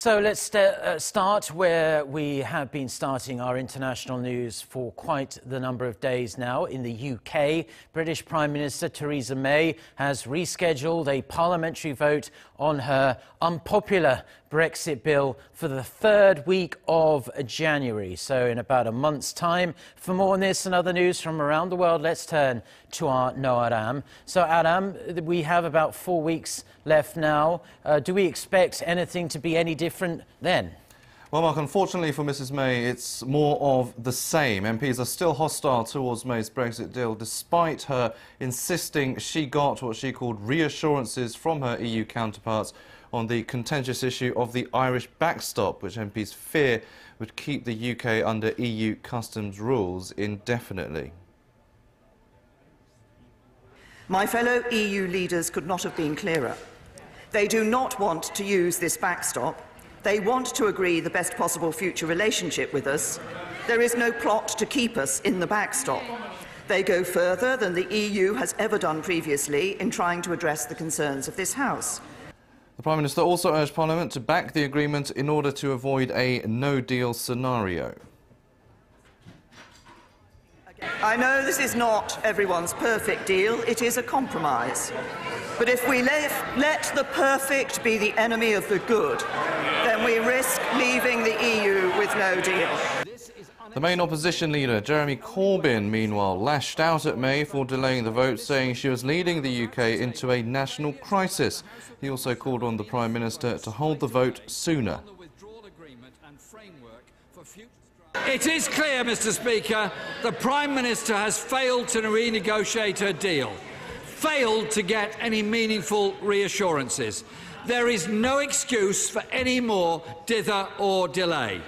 So let's start where we have been starting our international news for quite the number of days now. In the UK, British Prime Minister Theresa May has rescheduled a parliamentary vote on her unpopular Brexit bill for the third week of January, so in about a month's time. For more on this and other news from around the world, let's turn to our Ro Aram. So, Aram, we have about 4 weeks left now. Do we expect anything to be any different then? Well, Mark, unfortunately for Mrs May, it's more of the same. MPs are still hostile towards May's Brexit deal, despite her insisting she got what she called reassurances from her EU counterparts on the contentious issue of the Irish backstop, which MPs fear would keep the UK under EU customs rules indefinitely. My fellow EU leaders could not have been clearer. They do not want to use this backstop. They want to agree the best possible future relationship with us. There is no plot to keep us in the backstop. They go further than the EU has ever done previously in trying to address the concerns of this House. The Prime Minister also urged Parliament to back the agreement in order to avoid a no-deal scenario. I know this is not everyone's perfect deal. It is a compromise. But if we let the perfect be the enemy of the good, then we risk leaving the EU with no deal. The main opposition leader, Jeremy Corbyn, meanwhile, lashed out at May for delaying the vote, saying she was leading the UK into a national crisis. He also called on the Prime Minister to hold the vote sooner. It is clear, Mr Speaker, the Prime Minister has failed to renegotiate her deal, failed to get any meaningful reassurances. There is no excuse for any more dither or delay.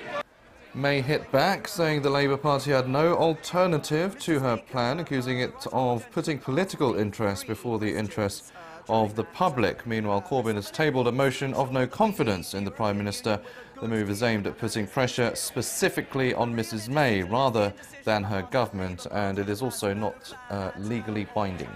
May hit back, saying the Labour Party had no alternative to her plan, accusing it of putting political interests before the interests of the public. Meanwhile, Corbyn has tabled a motion of no confidence in the Prime Minister. The move is aimed at putting pressure specifically on Mrs May rather than her government, and it is also not legally binding.